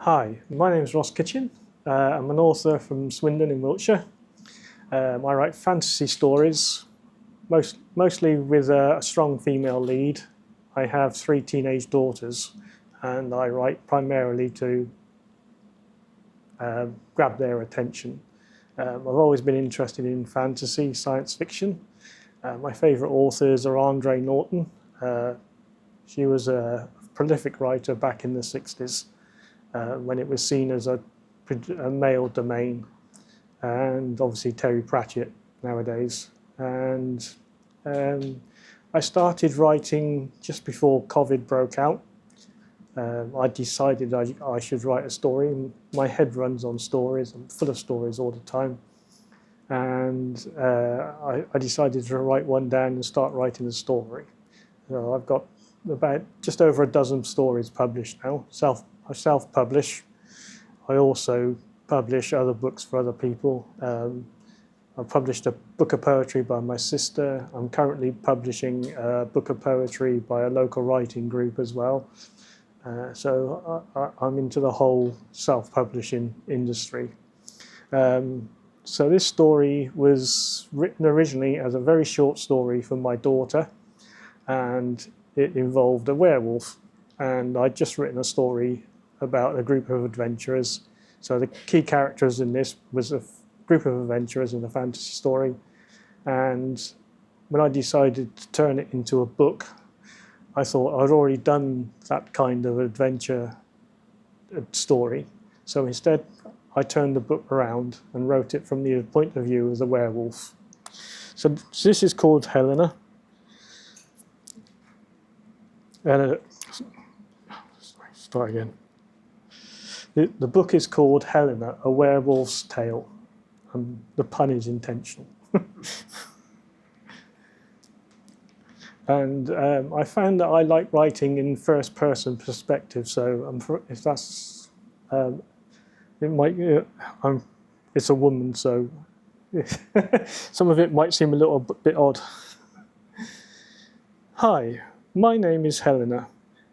Hi, my name is Ross Kitchen. I'm an author from Swindon in Wiltshire. I write fantasy stories, mostly with a strong female lead. I have 3 teenage daughters, and I write primarily to grab their attention. I've always been interested in fantasy, science fiction. My favourite authors are Andre Norton. She was a prolific writer back in the 60s. When it was seen as a male domain, and obviously Terry Pratchett nowadays. And I started writing just before COVID broke out. I decided I should write a story. My head runs on stories. I'm full of stories all the time. And I decided to write one down and start writing a story. So I've got about just over a dozen stories published now. I self-publish. I also publish other books for other people. I've published a book of poetry by my sister. I'm currently publishing a book of poetry by a local writing group as well. So I'm into the whole self-publishing industry. So this story was written originally as a very short story for my daughter, and it involved a werewolf. And I'd just written a story about a group of adventurers. So the key characters in this was a group of adventurers in a fantasy story. And when I decided to turn it into a book, I thought I'd already done that kind of adventure story. So instead, I turned the book around and wrote it from the point of view of the werewolf. So this is called Hellena. And start again. The book is called Hellena, A Werewolf's Tale, and the pun is intentional. And I found that I like writing in first-person perspective. So if that's, it might. It's a woman, so some of it might seem a little bit odd. Hi, my name is Hellena,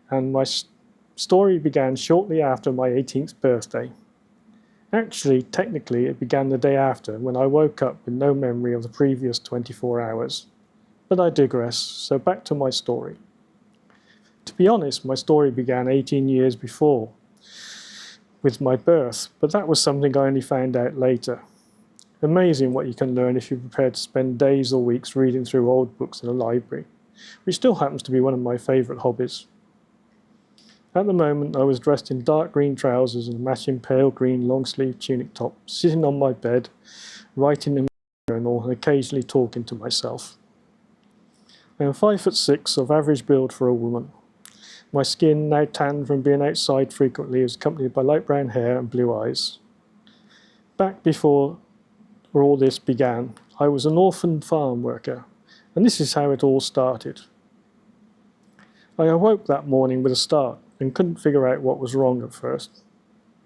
and my story began shortly after my 18th birthday. Actually, technically, it began the day after, when I woke up with no memory of the previous 24 hours. But I digress, so back to my story. To be honest, my story began 18 years before, with my birth, but that was something I only found out later. Amazing what you can learn if you're prepared to spend days or weeks reading through old books in a library, which still happens to be one of my favourite hobbies. At the moment, I was dressed in dark green trousers and a matching pale green long-sleeve tunic top, sitting on my bed, writing in my journal and occasionally talking to myself. I am 5'6", of average build for a woman. My skin, now tanned from being outside frequently, is accompanied by light brown hair and blue eyes. Back before all this began, I was an orphan farm worker, and this is how it all started. I awoke that morning with a start and couldn't figure out what was wrong at first.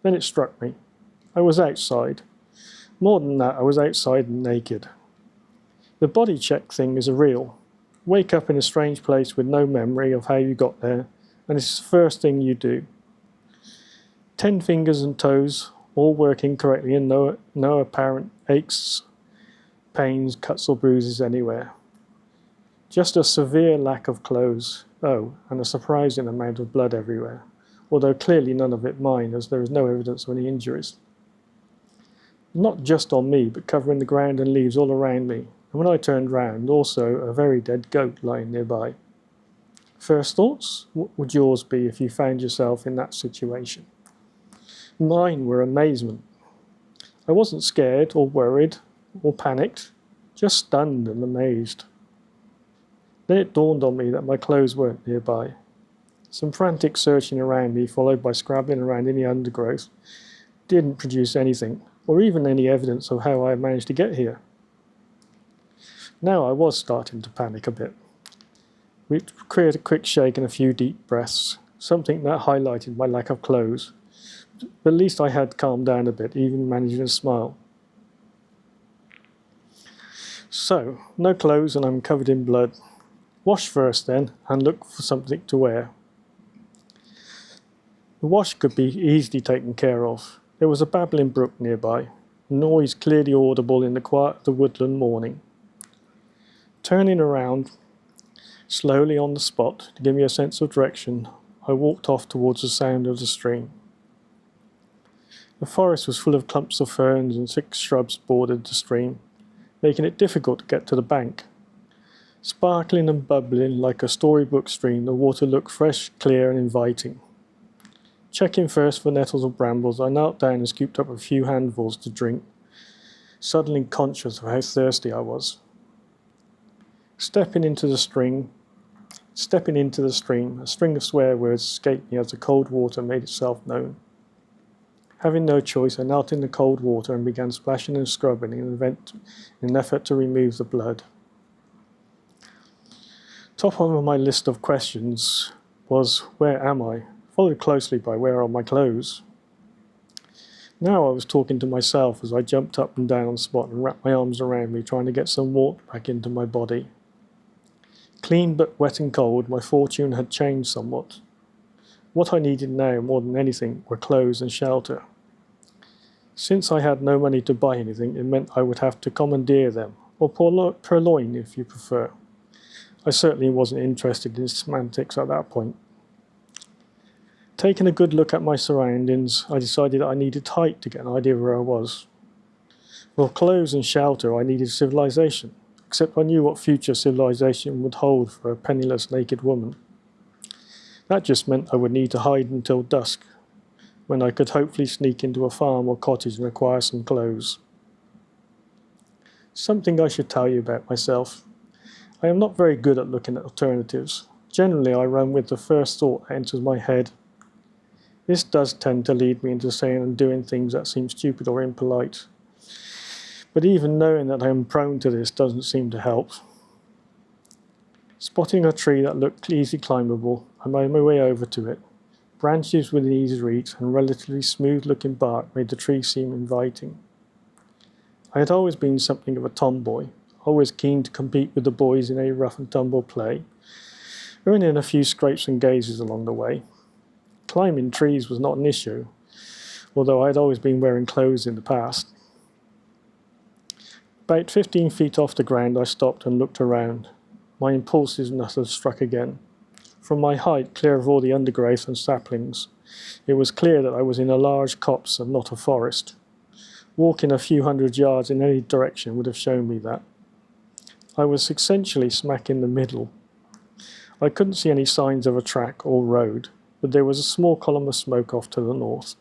Then it struck me. I was outside. More than that, I was outside and naked. The body check thing is a real. Wake up in a strange place with no memory of how you got there, and it's the first thing you do. 10 fingers and toes, all working correctly, and no apparent aches, pains, cuts or bruises anywhere. Just a severe lack of clothes. Oh, and a surprising amount of blood everywhere, although clearly none of it mine, as there is no evidence of any injuries. Not just on me, but covering the ground and leaves all around me, and when I turned round, also a very dead goat lying nearby. First thoughts? What would yours be if you found yourself in that situation? Mine were amazement. I wasn't scared or worried or panicked, just stunned and amazed. Then it dawned on me that my clothes weren't nearby. Some frantic searching around me, followed by scrabbling around in the undergrowth, didn't produce anything, or even any evidence of how I managed to get here. Now I was starting to panic a bit. We created a quick shake and a few deep breaths, something that highlighted my lack of clothes. But at least I had calmed down a bit, even managing to smile. So, no clothes and I'm covered in blood. Wash first then, and look for something to wear. The wash could be easily taken care of. There was a babbling brook nearby, a noise clearly audible in the quiet of the woodland morning. Turning around slowly on the spot to give me a sense of direction, I walked off towards the sound of the stream. The forest was full of clumps of ferns and thick shrubs bordered the stream, making it difficult to get to the bank. Sparkling and bubbling like a storybook stream, the water looked fresh, clear and inviting. Checking first for nettles or brambles, I knelt down and scooped up a few handfuls to drink, suddenly conscious of how thirsty I was. Stepping into the stream, a string of swear words escaped me as the cold water made itself known. Having no choice, I knelt in the cold water and began splashing and scrubbing in an effort to remove the blood. Top of my list of questions was, where am I? Followed closely by, where are my clothes? Now I was talking to myself as I jumped up and down on the spot and wrapped my arms around me, trying to get some warmth back into my body. Clean but wet and cold, my fortune had changed somewhat. What I needed now, more than anything, were clothes and shelter. Since I had no money to buy anything, it meant I would have to commandeer them, or purloin if you prefer. I certainly wasn't interested in semantics at that point. Taking a good look at my surroundings, I decided I needed height to get an idea of where I was. For clothes and shelter, I needed civilization, except I knew what future civilization would hold for a penniless naked woman. That just meant I would need to hide until dusk, when I could hopefully sneak into a farm or cottage and acquire some clothes. Something I should tell you about myself. I am not very good at looking at alternatives. Generally, I run with the first thought that enters my head. This does tend to lead me into saying and doing things that seem stupid or impolite. But even knowing that I am prone to this doesn't seem to help. Spotting a tree that looked easily climbable, I made my way over to it. Branches within easy reach and relatively smooth-looking bark made the tree seem inviting. I had always been something of a tomboy, always keen to compete with the boys in a rough-and-tumble play, earning a few scrapes and gazes along the way. Climbing trees was not an issue, although I had always been wearing clothes in the past. About 15 feet off the ground, I stopped and looked around. My impulsiveness had struck again. From my height, clear of all the undergrowth and saplings, it was clear that I was in a large copse and not a forest. Walking a few hundred yards in any direction would have shown me that. I was essentially smack in the middle. I couldn't see any signs of a track or road, but there was a small column of smoke off to the north.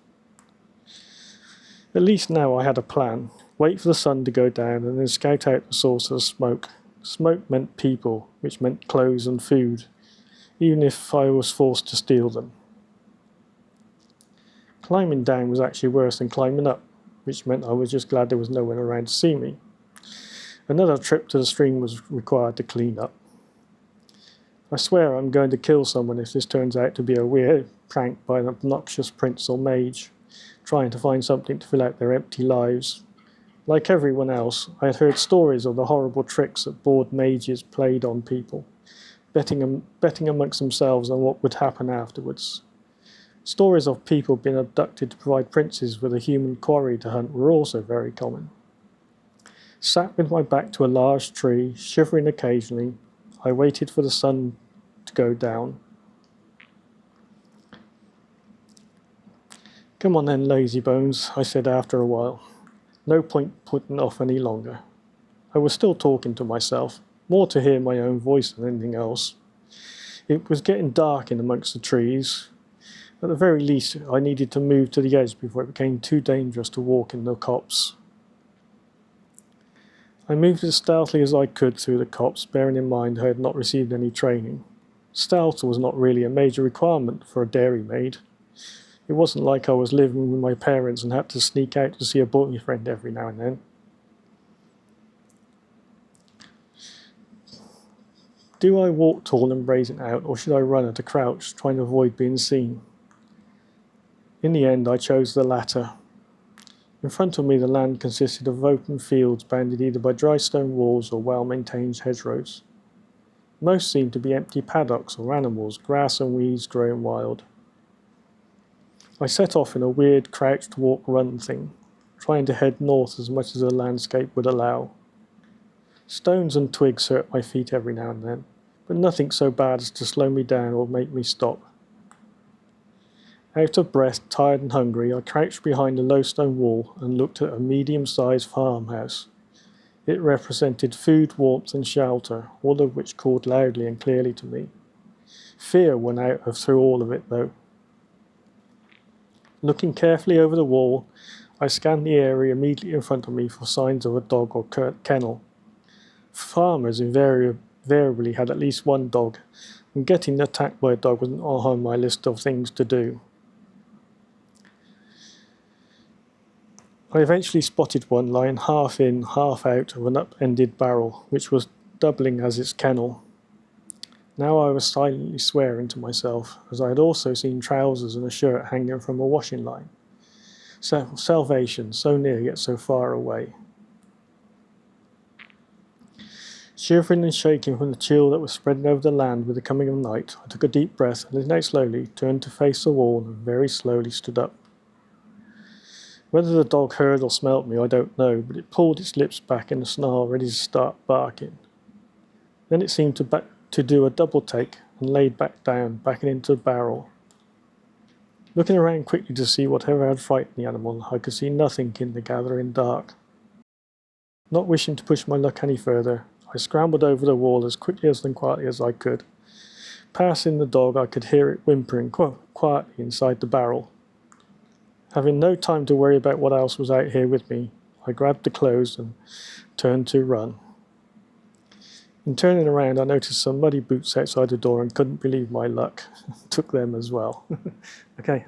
At least now I had a plan. Wait for the sun to go down and then scout out the source of the smoke. Smoke meant people, which meant clothes and food, even if I was forced to steal them. Climbing down was actually worse than climbing up, which meant I was just glad there was no one around to see me. Another trip to the stream was required to clean up. I swear I'm going to kill someone if this turns out to be a weird prank by an obnoxious prince or mage, trying to find something to fill out their empty lives. Like everyone else, I had heard stories of the horrible tricks that bored mages played on people, betting amongst themselves on what would happen afterwards. Stories of people being abducted to provide princes with a human quarry to hunt were also very common. Sat with my back to a large tree, shivering occasionally, I waited for the sun to go down. "Come on then, lazy bones," I said after a while. No point putting off any longer. I was still talking to myself, more to hear my own voice than anything else. It was getting dark in amongst the trees. At the very least, I needed to move to the edge before it became too dangerous to walk in the copse. I moved as stealthily as I could through the copse, bearing in mind I had not received any training. Stealth was not really a major requirement for a dairymaid. It wasn't like I was living with my parents and had to sneak out to see a boyfriend every now and then. Do I walk tall and brazen out, or should I run at a crouch, trying to avoid being seen? In the end, I chose the latter. In front of me, the land consisted of open fields bounded either by dry stone walls or well-maintained hedgerows. Most seemed to be empty paddocks or animals, grass and weeds growing wild. I set off in a weird crouched walk-run thing, trying to head north as much as the landscape would allow. Stones and twigs hurt my feet every now and then, but nothing so bad as to slow me down or make me stop. Out of breath, tired and hungry, I crouched behind a low stone wall and looked at a medium-sized farmhouse. It represented food, warmth and shelter, all of which called loudly and clearly to me. Fear won out through all of it, though. Looking carefully over the wall, I scanned the area immediately in front of me for signs of a dog or kennel. Farmers invariably had at least one dog, and getting attacked by a dog wasn't on my list of things to do. I eventually spotted one lying half in, half out of an upended barrel, which was doubling as its kennel. Now I was silently swearing to myself, as I had also seen trousers and a shirt hanging from a washing line. Salvation, so near yet so far away. Shivering and shaking from the chill that was spreading over the land with the coming of night, I took a deep breath and letting out slowly, turned to face the wall and very slowly stood up. Whether the dog heard or smelt me, I don't know, but it pulled its lips back in a snarl, ready to start barking. Then it seemed to do a double take and laid back down, backing into the barrel. Looking around quickly to see whatever had frightened the animal, I could see nothing in the gathering dark. Not wishing to push my luck any further, I scrambled over the wall as quickly and quietly as I could. Passing the dog, I could hear it whimpering quietly inside the barrel. Having no time to worry about what else was out here with me, I grabbed the clothes and turned to run. In turning around, I noticed some muddy boots outside the door and couldn't believe my luck. Took them as well. Okay.